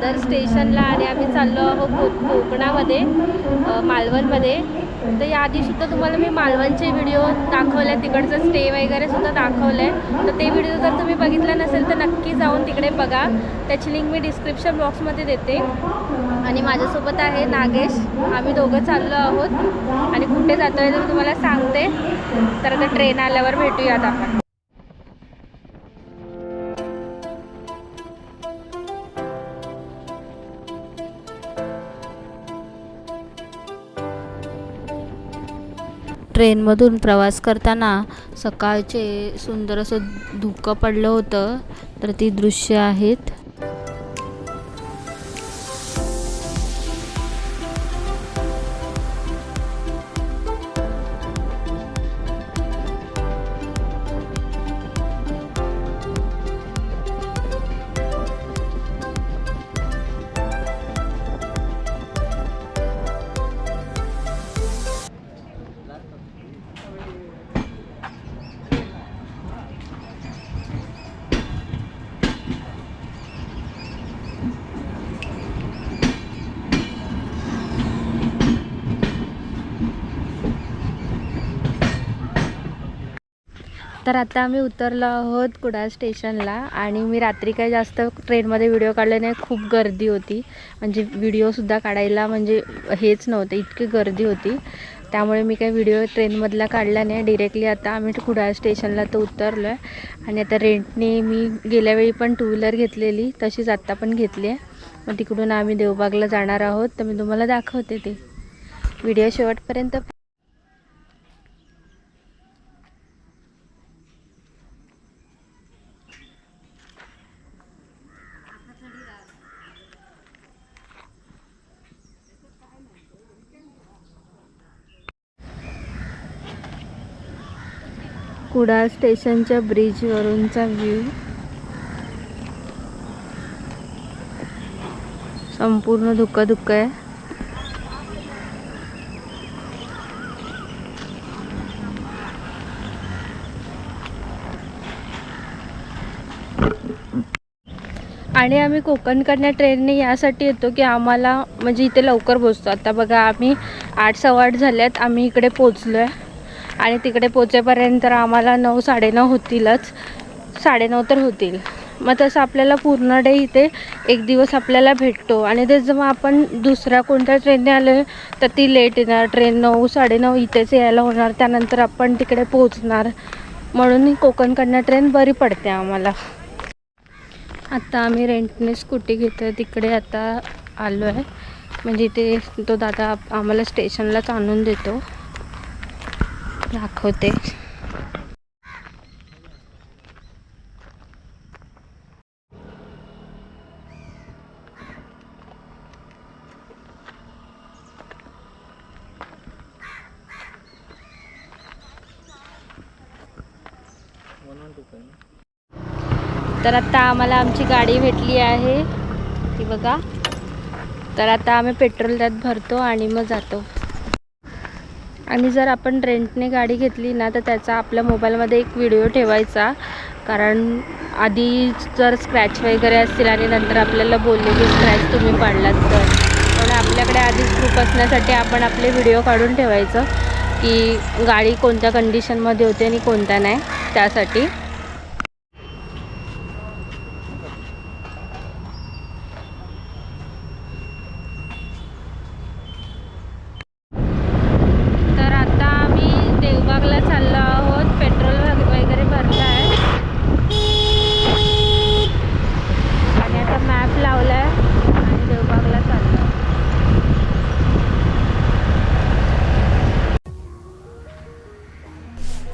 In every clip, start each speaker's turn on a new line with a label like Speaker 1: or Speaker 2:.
Speaker 1: दादर स्टेशनला आणि आम्ही चाललो आहोत कोकणामध्ये, मालवणमध्ये. तर याआधीसुद्धा तुम्हाला मी मालवणचे व्हिडिओ दाखवले, तिकडचं स्टे वगैरे सुद्धा दाखवलं आहे. तर ते व्हिडिओ जर तुम्ही बघितला नसेल तर नक्की जाऊन तिकडे बघा. त्याची लिंक मी डिस्क्रिप्शन बॉक्समध्ये देते. आणि माझ्यासोबत आहे नागेश. आम्ही दोघं चाललो आहोत आणि कुठे जातो आहे तर मी तुम्हाला सांगते. तर आता ट्रेन आल्यावर भेटूयात आपण.
Speaker 2: ट्रेनमधून प्रवास करताना सकाळचे सुंदर असं धुकं पडलं होतं, तर ती दृश्य आहेत.
Speaker 1: तर आता आम्ही उतरलो आहोत कुडाळ स्टेशनला. आणि मी रात्री काही जास्त ट्रेनमध्ये व्हिडिओ काढले नाही, खूप गर्दी होती. म्हणजे व्हिडिओसुद्धा काढायला म्हणजे हेच नव्हतं, इतकी गर्दी होती. त्यामुळे मी काही व्हिडिओ ट्रेनमधला काढला नाही. डिरेक्टली आता आम्ही कुडाळ स्टेशनला तर उतरलो आहे. आणि आता रेंटने मी गेल्यावेळी पण टू व्हीलर घेतलेली, तशीच आत्ता पण घेतली आहे. मग तिकडून आम्ही देवबागला जाणार आहोत. तर मी तुम्हाला दाखवते ते व्हिडिओ शेवटपर्यंत. कुडाळ स्टेशनच्या ब्रिजवरूनचा व्ह्यू. संपूर्ण धुकं आहे. आणि आम्ही कोकणकडनं ट्रेनने यासाठी येतो की आम्हाला म्हणजे इथे लवकर पोचतो. आता बघा आम्ही 8 सव्वा 8 झाल्यात, आम्ही इकडे पोचलो आहे. आणि तिकडे पोचेपर्यंत आम्हाला 9 साडेनऊ होतीलच, 9:30 तर होतील. मग तसं आपल्याला पूर्ण डे इथे एक दिवस आपल्याला भेटतो. आणि ते जेव्हा आपण दुसऱ्या कोणत्या ट्रेनने आलो तर ती लेट येणार. ट्रेन 9 साडेनऊ इथेच यायला होणार, त्यानंतर आपण तिकडे पोचणार. म्हणून कोकणकडनं ट्रेन बरी पडते आम्हाला. आता आम्ही रेंटने स्कूटी घेतो, तिकडे आता आलो आहे. म्हणजे इथे तो दादा आम्हाला स्टेशनलाच आणून देतो. दाखवते. तर आता आम्हाला आमची गाडी भेटली आहे, ती बघा. तर आता आम्ही पेट्रोल त्यात भरतो आणि मग जातो. आणि जर आपण रेंटने गाडी घेतली ना तर त्याचा आपल्या मोबाईलमध्ये एक व्हिडिओ ठेवायचा. कारण आधी जर स्क्रॅच वगैरे असतील आणि नंतर आपल्याला बोलले की स्क्रॅच तुम्ही पाडलात तर, पण आपल्याकडे आधीच प्रूफ असण्यासाठी आपण आपले व्हिडिओ काढून ठेवायचं की गाडी कोणत्या कंडिशनमध्ये होते आणि कोणत्या नाही, त्यासाठी.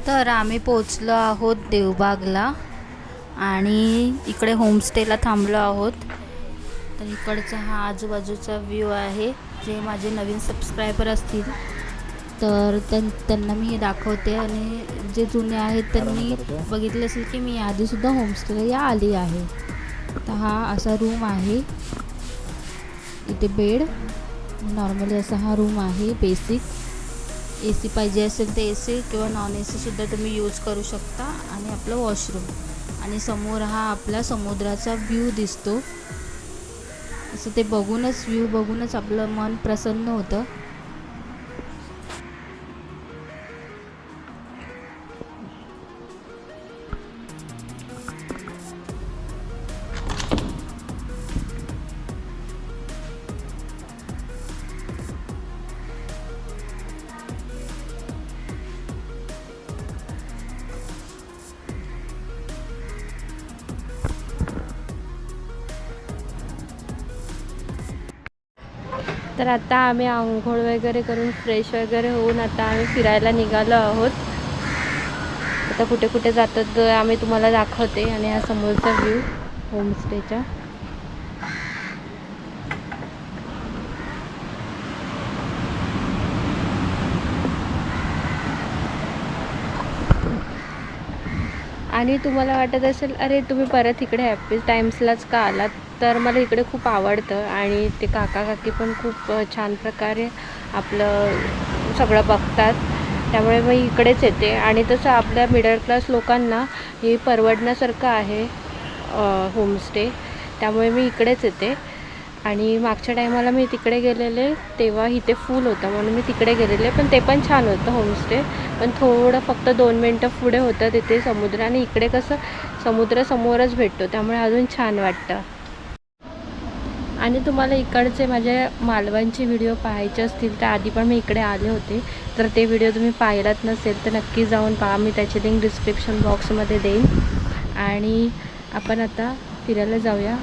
Speaker 2: तर आम्ही पोचलो आहोत देवबागला आणि इकडे होमस्टेला थांबलो आहोत. तर इकडचा हा आजूबाजूचा व्ह्यू आहे. जे माझे नवीन सबस्क्रायबर असतील तर त्यांना मी हे दाखवते. आणि जे जुने आहेत त्यांनी बघितले असेल की मी आधीसुद्धा होमस्टेला आली आहे. तर हा असा रूम आहे, इथे बेड, नॉर्मली असा हा रूम आहे. बेसिक AC पाहिजे असेल तर AC किंवा नॉन AC सुद्धा तुम्ही यूज करू शकता. आणि आपलं वॉशरूम. आणि समोर हा आपला समुद्राचा व्ह्यू दिसतो. असं ते बघूनच, व्ह्यू बघूनच आपलं मन प्रसन्न होतं.
Speaker 1: तर आता आम्ही आंघोळ वगैरे करून फ्रेश वगैरे होऊन आता आम्ही फिरायला निघालो आहोत. आता कुठे कुठे जातात आम्ही तुम्हाला दाखवते. आणि हा समोरचा व्ह्यू होमस्टेचा. आणि तुम्हाला वाटत असेल अरे तुम्ही परत इकडे हॅपी टाईम्सलाच का आलात, तर मला इकडे खूप आवडतं आणि ते काका काकी पण खूप छान प्रकारे आपलं सगळं बघतात, त्यामुळे मी इकडेच येते. आणि तसं आपल्या मिडल क्लास लोकांना हे परवडण्यासारखं आहे होमस्टे, त्यामुळे मी इकडेच येते. आणि मागच्या टायमाला मी तिकडे गेलेले तेव्हा इथे फुल होतं म्हणून मी तिकडे गेलेले, पण ते पण छान होतं होमस्टे. पण थोडं फक्त 2 मिनटं पुढे होतं तिथे समुद्र, आणि इकडे कसं समुद्र समोरच भेटतो, त्यामुळे अजून छान वाटतं. आणि तुम्हाला इकडचे माझ्या मालवणचे व्हिडिओ पाहायचे असतील तर आधी पण मी इकडे आले होते, तर ते व्हिडिओ तुम्ही पाहिलात नसेल तर नक्की जाऊन पहा. मी त्याची लिंक डिस्क्रिप्शन बॉक्समध्ये देईन. आणि आपण आता फिरायला जाऊया,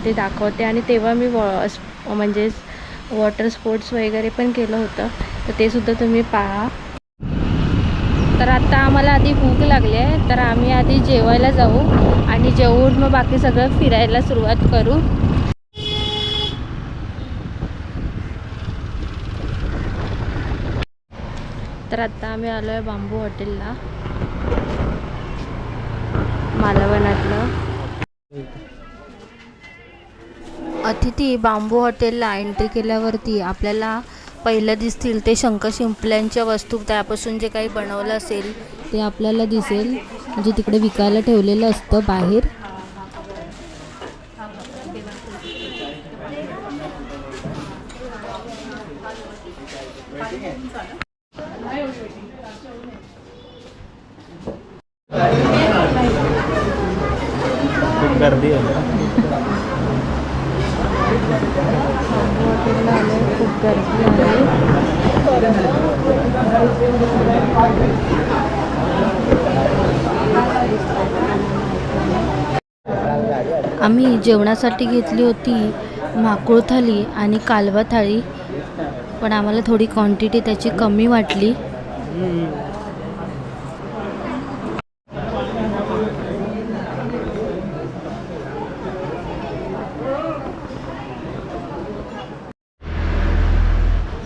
Speaker 1: ते दाखवते. आणि तेव्हा मी म्हणजे वॉटर स्पोर्ट्स वगैरे पण केलं होतं, तर ते सुद्धा तुम्ही पहा. तर आता आम्हाला आधी भूक लागली आहे, तर आम्ही आधी जेवायला जाऊ आणि जेवून मग बाकी सगळं फिरायला सुरुवात करू. तर आता आम्ही आलो आहे बांबू हॉटेलला, मालवणातलं.
Speaker 2: अतिथी बांबू हॉटेलला एंट्री केल्यावरती आपल्याला पहिलं दिसतील ते शंख शिंपल्यांच्या वस्तू, त्यापासून जे काही बनवलं असेल ते आपल्याला दिसेल, म्हणजे तिकडे विकायला ठेवलेलं असतं बाहेर.
Speaker 3: खूप गर्दी आहे.
Speaker 1: हॉटेलला आलो, खूप गर्दी आहे.
Speaker 2: आम्ही जेवणासाठी घेतली होती माकुळ थाळी आणि कालवा थाळी, पण आम्हाला थोडी क्वांटिटी त्याची कमी वाटली.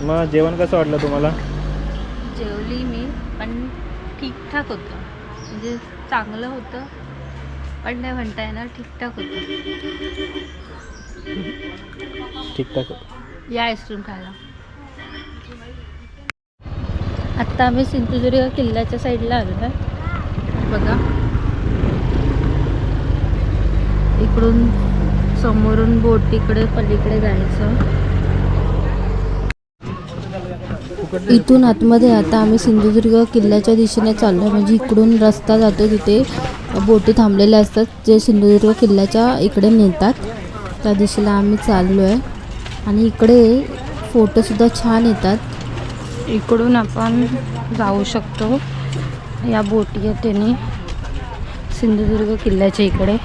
Speaker 3: मग जेवण कसं वाटलं तुम्हाला?
Speaker 1: जेवली मी, पण ठीकठाक होतं, म्हणजे चांगलं होतं पण नाही म्हणता येणार, ठीकठाक होतं.
Speaker 3: ठीकठाक.
Speaker 1: या आईस्क्रीम खायला. आत्ता आम्ही सिंधुदुर्ग किल्ल्याच्या साईडला आलो आहे. बघा इकडून समोरून बोटीकडे पलीकडे जायचं.
Speaker 2: इथून आतमध्ये आता आम्ही सिंधुदुर्ग किल्ल्याच्या दिशेने चाललो आहे, म्हणजे इकडून रस्ता जातो, तिथे बोटी थांबलेल्या असतात जे सिंधुदुर्ग किल्ल्याच्या इकडे नेतात, त्या दिशेला आम्ही चाललो आहे. आणि इकडे फोटोसुद्धा छान येतात.
Speaker 1: इकडून आपण जाऊ शकतो, या बोटी आहेत त्याने सिंधुदुर्ग किल्ल्याच्या इकडे.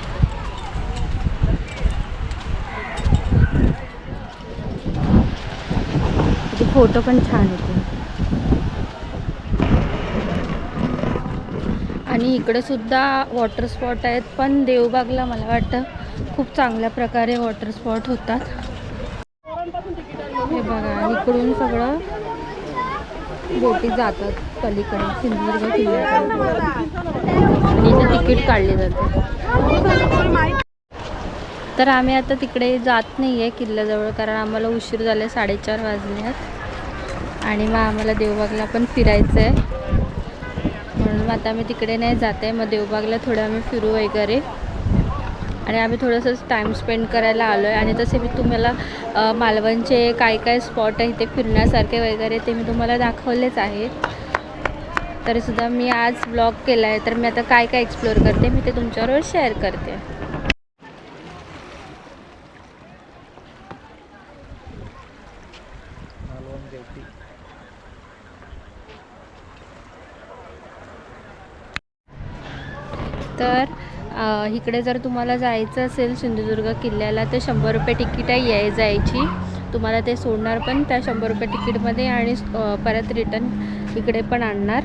Speaker 1: फोटो पण छान येते. आणि इकडे सुद्धा वॉटर स्पॉट आहेत, पण देवबागला मला वाटतं खूप चांगल्या प्रकारे वॉटर स्पॉट होतात. हे बघा इकडून सगळं बोटी जातात पलीकडे सिंधुदुर्ग किल्ल्याकडे, आणि इथे तिकीट काढले जाते. तर आम्ही आता तिकडे जात नाही आहे किल्ल्याजवळ, कारण आम्हाला उशीर झाला, 4:30 वाजले आहेत. आणि मग आम्हाला देवबागला पण फिरायचं आहे, म्हणून आता आम्ही तिकडे नाही जात आहे. मग देवबागला थोडं आम्ही फिरू वगैरे. आणि आम्ही थोडंसं टाईम स्पेंड करायला आलो आहे. आणि तसे मी तुम्हाला मालवणचे काय काय स्पॉट आहे ते फिरण्यासारखे वगैरे ते मी तुम्हाला दाखवलेच आहे. तरीसुद्धा मी आज ब्लॉग केला आहे, तर मी आता काय काय एक्सप्लोअर करते मी ते तुमच्याबरोबर शेअर करते. तर इकडे जर तुम्हाला जायचं असेल सिंधुदुर्ग किल्ल्याला तर 100 रुपये तिकीट आहे जायची. तुम्हाला ते सोडणार पण त्या 100 रुपये तिकीटमध्ये आणि परत रिटर्न इकडे पण आणणार.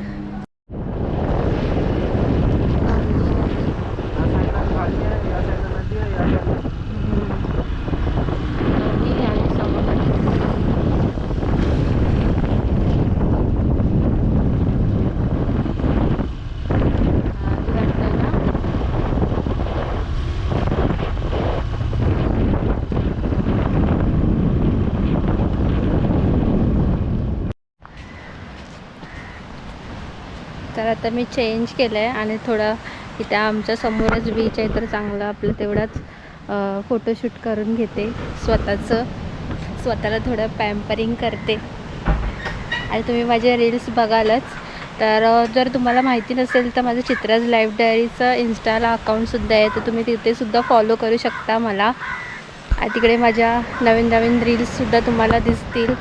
Speaker 1: तर आता मी चेंज केलं आहे आणि थोडं इथे आमच्या समोरच बीच आहे, तर चांगलं आपलं तेवढाच फोटोशूट करून घेते. स्वतःला थोडं पॅम्परिंग करते. आणि तुम्ही माझे रील्स बघालच. तर जर तुम्हाला माहिती नसेल तर माझं चित्राज लाईफ डायरीचं इंस्टाला अकाउंटसुद्धा आहे, तर तुम्ही तिथेसुद्धा फॉलो करू शकता मला. आणि तिकडे माझ्या नवीन नवीन रील्ससुद्धा तुम्हाला दिसतील.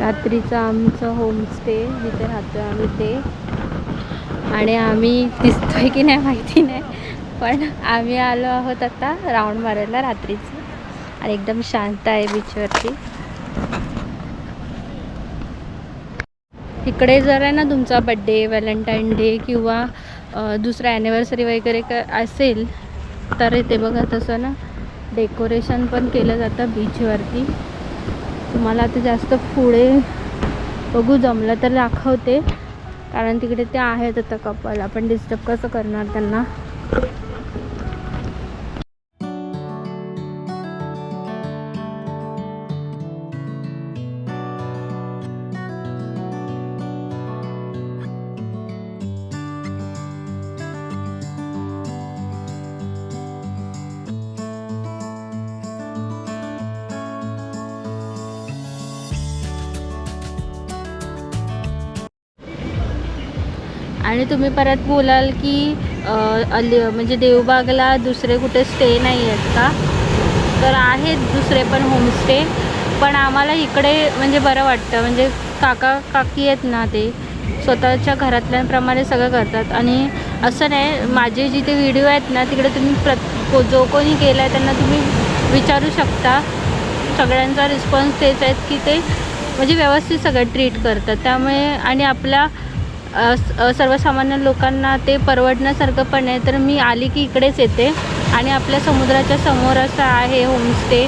Speaker 1: रात्रीचं आमचं होमस्टे जिथे राहतो आम्ही ते. आणि आम्ही दिसतोय की नाही माहिती नाही, पण आम्ही आलो आहोत आता राऊंड मारायला रात्रीचं. आणि एकदम शांत आहे बीचवरती. इकडे जर आहे ना तुमचा बड्डे, व्हॅलेंटाईन डे किंवा दुसरा ॲनिव्हर्सरी वगैरे असेल तर इथे बघा तसं ना डेकोरेशन पण केलं जातं बीचवरती. तुम्हाला आता जास्त पुढे बघू जमलं तर दाखवते, कारण तिकडे ते आहेत आता कपल. आपण डिस्टर्ब कसं करणार त्यांना. आणि तुम्ही परत बोलाल की म्हणजे देवबागला दुसरे कुठे स्टे नाही आहेत का, तर आहेत दुसरे पण होमस्टे. पण आम्हाला इकडे म्हणजे बरं वाटतं. म्हणजे काका काकी आहेत ना ते स्वतःच्या घरातल्यांप्रमाणे सगळं करतात. आणि असं नाही, माझे जिथे व्हिडिओ आहेत ना तिकडे तुम्ही जो कोणी केला आहे त्यांना तुम्ही विचारू शकता. सगळ्यांचा रिस्पॉन्स तेच आहेत की ते म्हणजे व्यवस्थित सगळं ट्रीट करतात. त्यामुळे आणि आपल्या सर्वसामान्य लोकांना ते परवडण्यासारखं पण आहे. तर मी आली की इकडेच येते. आणि आपल्या समुद्राच्या समोर असं आहे होमस्टे,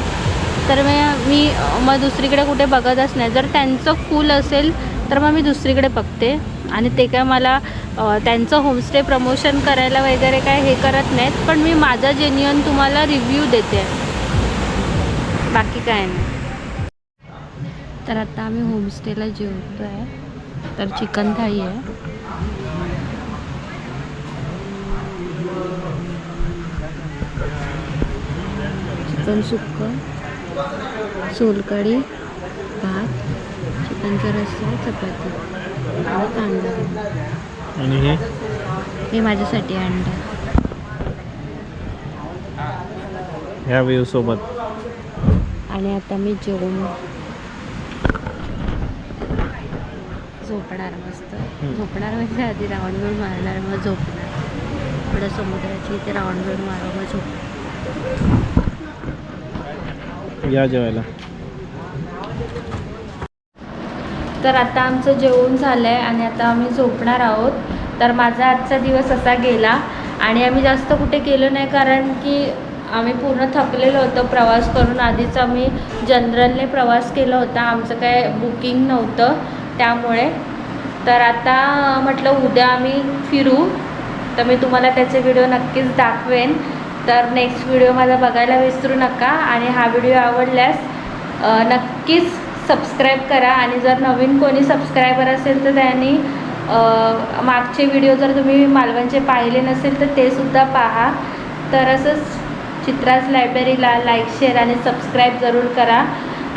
Speaker 1: तर मी मग दुसरीकडे कुठे बघतच नाही. जर त्यांचं फुल असेल तर मग मी दुसरीकडे बघते. आणि ते काय मला त्यांचं होमस्टे प्रमोशन करायला वगैरे काय हे करत नाहीत, पण मी माझा जेन्युइन तुम्हाला रिव्ह्यू देते, बाकी काय नाही. तर आता आम्ही होमस्टेला जेवतो आहे. तर चिकन थाळी आहे.
Speaker 2: चिकन सुक्कं, सोलकढी, भात, चिकनचा रस्सा, चपाती आणि कांदा.
Speaker 3: आणि
Speaker 2: हे माझ्यासाठी अंडा.
Speaker 3: ह्या व्ह्यू सोबत.
Speaker 2: आणि आता मी जेवून झोपणार मस्त. झोपणार म्हणजे आधी राऊंड बिऊंड मारणार, मग झोपणार. थोडं समुद्राची इथे राऊंड बिऊंड मारा, मग झोपणार.
Speaker 3: या जेवायला.
Speaker 1: तर आता आमचं जेवण झालं आहे आणि आता आम्ही झोपणार आहोत. तर माझा आजचा दिवस असा गेला आणि आम्ही जास्त कुठे गेलो नाही, कारण की आम्ही पूर्ण थकलेलो होतो प्रवास करून. आधीच आम्ही जनरलने प्रवास केला होता, आमचं काय बुकिंग नव्हतं त्यामुळे. तर आता म्हटलं उद्या आम्ही फिरू, तर मी तुम्हाला त्याचे व्हिडिओ नक्कीच दाखवेन. तर नेक्स्ट व्हिडिओ माझा बघायला विसरू नका. आणि हा व्हिडिओ आवडल्यास नक्कीच सबस्क्राईब करा. आणि जर नवीन कोणी सबस्क्रायबर असेल तर त्यांनी मागचे व्हिडिओ जर तुम्ही मालवणचे पाहिले नसेल तर ते सुद्धा पहा. तर असंच चित्राज लायब्ररीला लाईक, शेअर आणि सबस्क्राईब जरूर करा.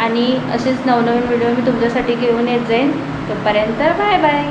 Speaker 1: आणि असेच नवनवीन व्हिडिओ मी तुमच्यासाठी घेऊन येत जाईन. तोपर्यंत बाय बाय.